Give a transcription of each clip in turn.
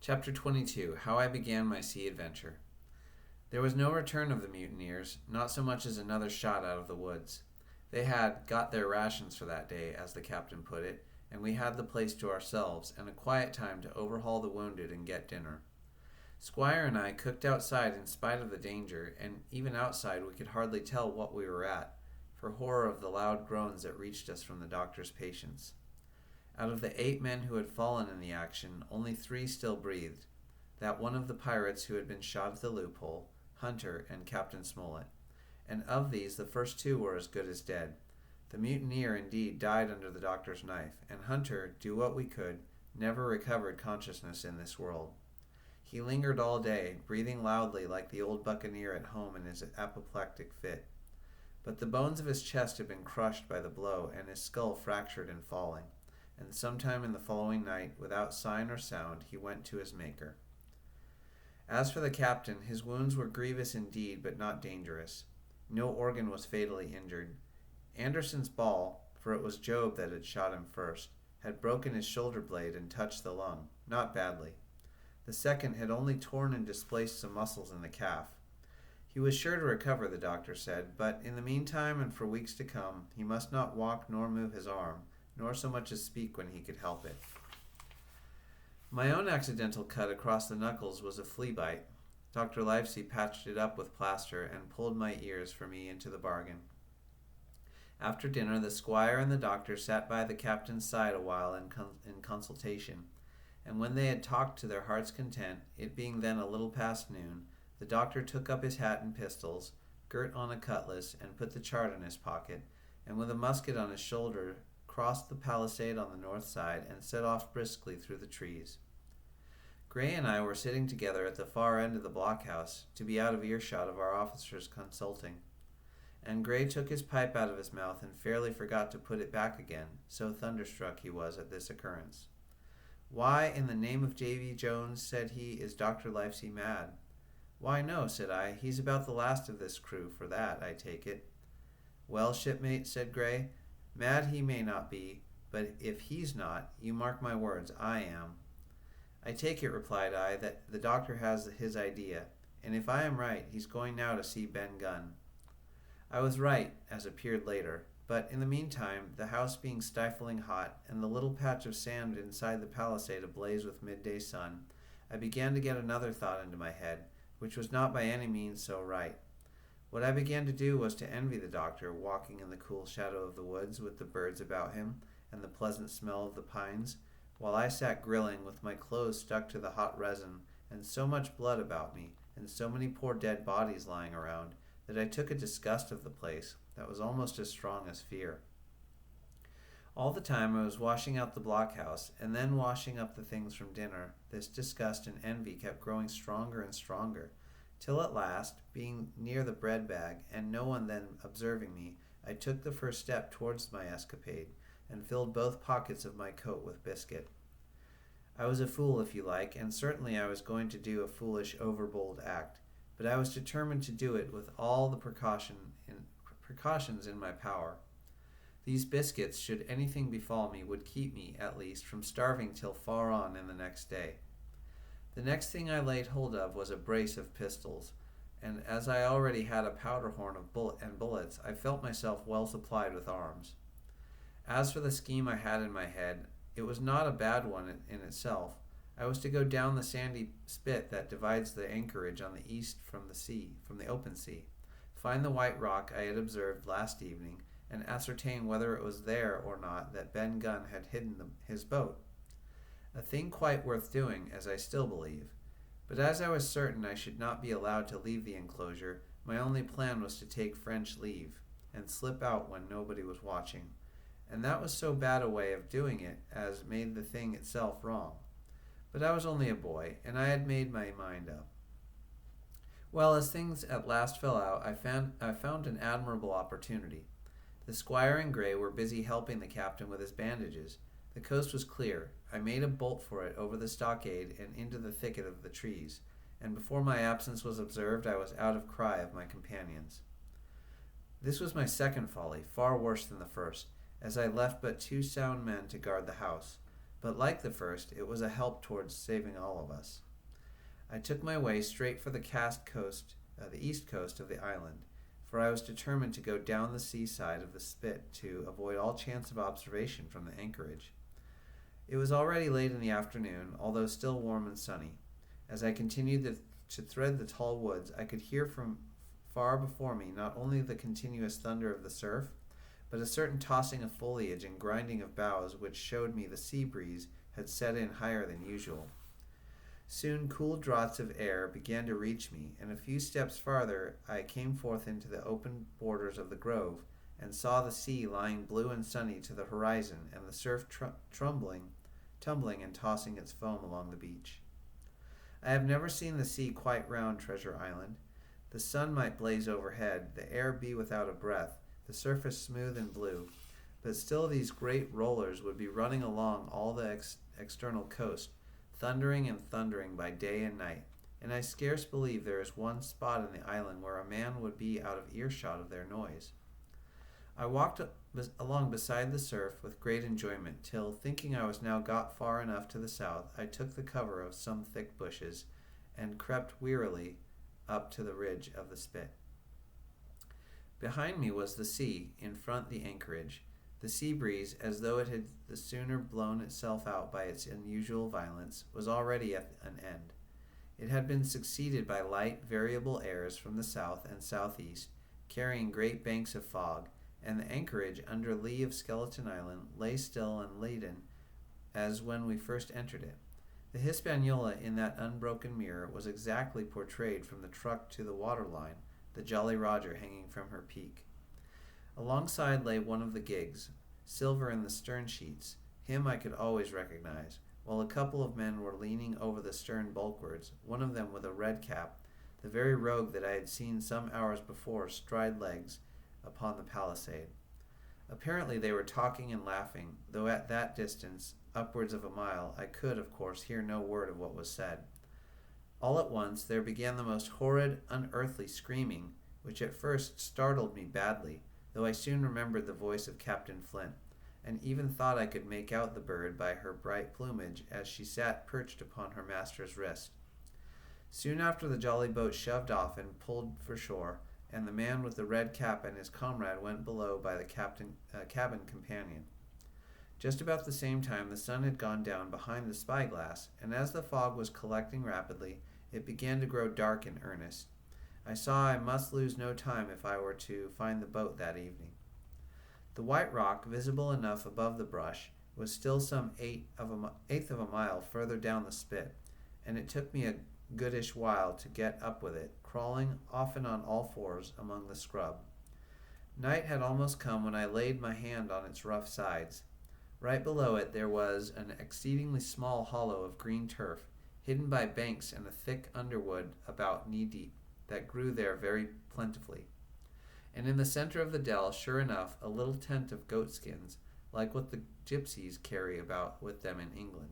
Chapter 22. How I Began My Sea Adventure. There was no return of the mutineers, not so much as another shot out of the woods. They had got their rations for that day, as the captain put it, and we had the place to ourselves, and a quiet time to overhaul the wounded and get dinner. Squire and I cooked outside in spite of the danger, and even outside we could hardly tell what we were at, for horror of the loud groans that reached us from the doctor's patients. Out of the 8 men who had fallen in the action, only 3 still breathed, that one of the pirates who had been shot at the loophole, Hunter, and Captain Smollett. And of these the first 2 were as good as dead. The mutineer indeed died under the doctor's knife, and Hunter, do what we could, never recovered consciousness in this world. He lingered all day, breathing loudly like the old buccaneer at home in his apoplectic fit. But the bones of his chest had been crushed by the blow, and his skull fractured in falling. And sometime in the following night, without sign or sound, he went to his Maker. As for the captain, his wounds were grievous indeed, but not dangerous. No organ was fatally injured. Anderson's ball, for it was Job that had shot him first, had broken his shoulder blade and touched the lung, not badly. The second had only torn and displaced some muscles in the calf. He was sure to recover, the doctor said, but in the meantime and for weeks to come, he must not walk nor move his arm, nor so much as speak when he could help it. My own accidental cut across the knuckles was a flea bite. Dr. Livesey patched it up with plaster and pulled my ears for me into the bargain. After dinner, the squire and the doctor sat by the captain's side a while in consultation, and when they had talked to their heart's content, it being then a little past noon, the doctor took up his hat and pistols, girt on a cutlass, and put the chart in his pocket, and with a musket on his shoulder, crossed the palisade on the north side and set off briskly through the trees. Gray and I were sitting together at the far end of the blockhouse, to be out of earshot of our officers consulting, and Gray took his pipe out of his mouth and fairly forgot to put it back again, so thunderstruck he was at this occurrence. "Why, in the name of J.B. Jones," said he, "is Dr. Livesey mad?" "Why, no," said I, "he's about the last of this crew for that, I take it." "Well, shipmate," said Gray, "mad he may not be, but if he's not, you mark my words, I am." "I take it," replied I, "that the doctor has his idea, and if I am right, he's going now to see Ben Gunn." I was right, as appeared later, but in the meantime, the house being stifling hot, and the little patch of sand inside the palisade ablaze with midday sun, I began to get another thought into my head, which was not by any means so right. What I began to do was to envy the doctor, walking in the cool shadow of the woods with the birds about him and the pleasant smell of the pines, while I sat grilling with my clothes stuck to the hot resin and so much blood about me and so many poor dead bodies lying around that I took a disgust of the place that was almost as strong as fear. All the time I was washing out the blockhouse and then washing up the things from dinner, this disgust and envy kept growing stronger and stronger, till at last, being near the bread bag, and no one then observing me, I took the first step towards my escapade, and filled both pockets of my coat with biscuit. I was a fool, if you like, and certainly I was going to do a foolish, overbold act, but I was determined to do it with all the precautions in my power. These biscuits, should anything befall me, would keep me, at least, from starving till far on in the next day. The next thing I laid hold of was a brace of pistols, and as I already had a powder horn of bullets, I felt myself well supplied with arms. As for the scheme I had in my head, it was not a bad one in itself. I was to go down the sandy spit that divides the anchorage on the east from the open sea, find the white rock I had observed last evening, and ascertain whether it was there or not that Ben Gunn had hidden his boat. A thing quite worth doing, as I still believe. But as I was certain I should not be allowed to leave the enclosure, my only plan was to take French leave, and slip out when nobody was watching. And that was so bad a way of doing it as made the thing itself wrong. But I was only a boy, and I had made my mind up. Well, as things at last fell out, I found an admirable opportunity. The squire and Gray were busy helping the captain with his bandages. The coast was clear. I made a bolt for it over the stockade and into the thicket of the trees, and before my absence was observed, I was out of cry of my companions. This was my second folly, far worse than the first, as I left but 2 sound men to guard the house. but like the first, it was a help towards saving all of us. I took my way straight for the east coast of the island, for I was determined to go down the seaside of the spit to avoid all chance of observation from the anchorage. It was already late in the afternoon, although still warm and sunny. As I continued to thread the tall woods, I could hear from far before me not only the continuous thunder of the surf, but a certain tossing of foliage and grinding of boughs which showed me the sea breeze had set in higher than usual. Soon cool draughts of air began to reach me, and a few steps farther I came forth into the open borders of the grove, and saw the sea lying blue and sunny to the horizon, and the surf tumbling and tossing its foam along the beach. I have never seen the sea quite round Treasure Island. The sun might blaze overhead, the air be without a breath, the surface smooth and blue, but still these great rollers would be running along all the external coast, thundering and thundering by day and night, and I scarce believe there is one spot in the island where a man would be out of earshot of their noise. I walked along beside the surf with great enjoyment, till, thinking I was now got far enough to the south, I took the cover of some thick bushes, and crept wearily up to the ridge of the spit. Behind me was the sea, in front the anchorage. The sea breeze, as though it had the sooner blown itself out by its unusual violence, was already at an end. It had been succeeded by light, variable airs from the south and southeast, carrying great banks of fog, and the anchorage under lee of Skeleton Island lay still and laden as when we first entered it. The Hispaniola in that unbroken mirror was exactly portrayed from the truck to the waterline, the Jolly Roger hanging from her peak. Alongside lay one of the gigs, silver in the stern sheets. Him I could always recognize, while a couple of men were leaning over the stern bulwarks, one of them with a red cap, the very rogue that I had seen some hours before stride legs upon the palisade. Apparently they were talking and laughing, though at that distance, upwards of a mile, I could, of course, hear no word of what was said. All at once there began the most horrid, unearthly screaming, which at first startled me badly, though I soon remembered the voice of Captain Flint, and even thought I could make out the bird by her bright plumage as she sat perched upon her master's wrist. Soon after the jolly boat shoved off and pulled for shore, and the man with the red cap and his comrade went below by the cabin companion. Just about the same time the sun had gone down behind the spyglass, and as the fog was collecting rapidly, it began to grow dark in earnest. I saw I must lose no time if I were to find the boat that evening. The white rock, visible enough above the brush, was still some eighth of a mile further down the spit, and it took me a goodish while to get up with it, crawling often on all fours among the scrub. Night had almost come when I laid my hand on its rough sides. Right below it there was an exceedingly small hollow of green turf, hidden by banks and a thick underwood about knee-deep, that grew there very plentifully. And in the center of the dell, sure enough, a little tent of goatskins, like what the gypsies carry about with them in England.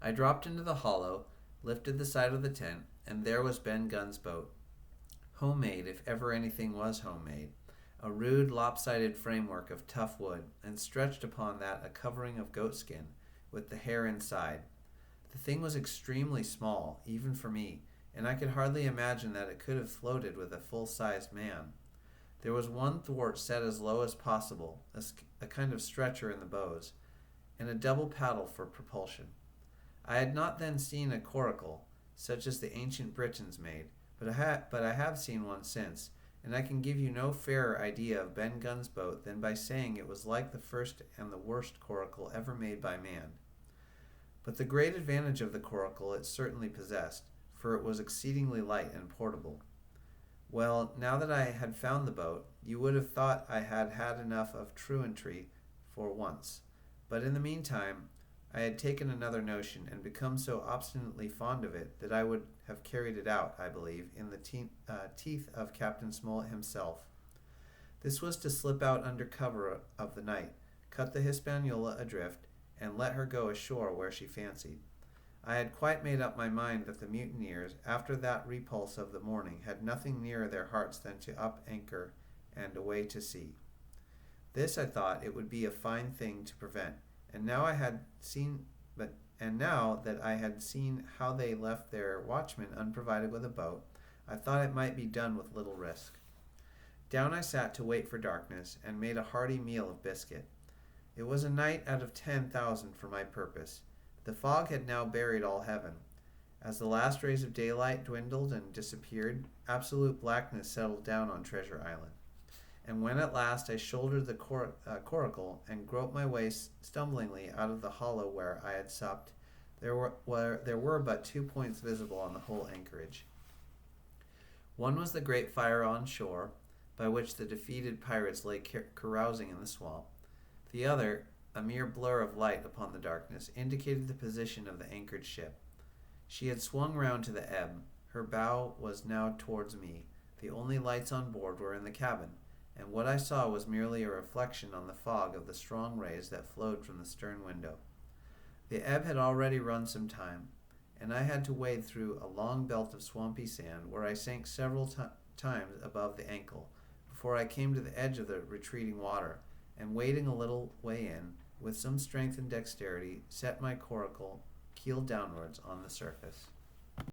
I dropped into the hollow, lifted the side of the tent, and there was Ben Gunn's boat. Homemade, if ever anything was homemade, a rude, lopsided framework of tough wood, and stretched upon that a covering of goatskin, with the hair inside. The thing was extremely small, even for me, and I could hardly imagine that it could have floated with a full-sized man. There was one thwart set as low as possible, a kind of stretcher in the bows, and a double paddle for propulsion. I had not then seen a coracle, such as the ancient Britons made, but I have seen one since, and I can give you no fairer idea of Ben Gunn's boat than by saying it was like the first and the worst coracle ever made by man. But the great advantage of the coracle it certainly possessed, for it was exceedingly light and portable. Well, now that I had found the boat, you would have thought I had had enough of truantry for once, but in the meantime I had taken another notion, and become so obstinately fond of it that I would have carried it out, I believe, in the teeth of Captain Smollett himself. This was to slip out under cover of the night, cut the Hispaniola adrift, and let her go ashore where she fancied. I had quite made up my mind that the mutineers, after that repulse of the morning, had nothing nearer their hearts than to up anchor and away to sea. This, I thought, it would be a fine thing to prevent, and now that I had seen how they left their watchmen unprovided with a boat, I thought it might be done with little risk. Down I sat to wait for darkness, and made a hearty meal of biscuit. It was a night out of 10,000 for my purpose. The fog had now buried all heaven. As the last rays of daylight dwindled and disappeared, absolute blackness settled down on Treasure Island. And when at last I shouldered the coracle and groped my way stumblingly out of the hollow where I had supped, there were but 2 points visible on the whole anchorage. One was the great fire on shore, by which the defeated pirates lay carousing in the swamp. The other, a mere blur of light upon the darkness, indicated the position of the anchored ship. She had swung round to the ebb. Her bow was now towards me. The only lights on board were in the cabin, and what I saw was merely a reflection on the fog of the strong rays that flowed from the stern window. The ebb had already run some time, and I had to wade through a long belt of swampy sand where I sank several times above the ankle before I came to the edge of the retreating water, and wading a little way in, with some strength and dexterity, set my coracle keel downwards on the surface.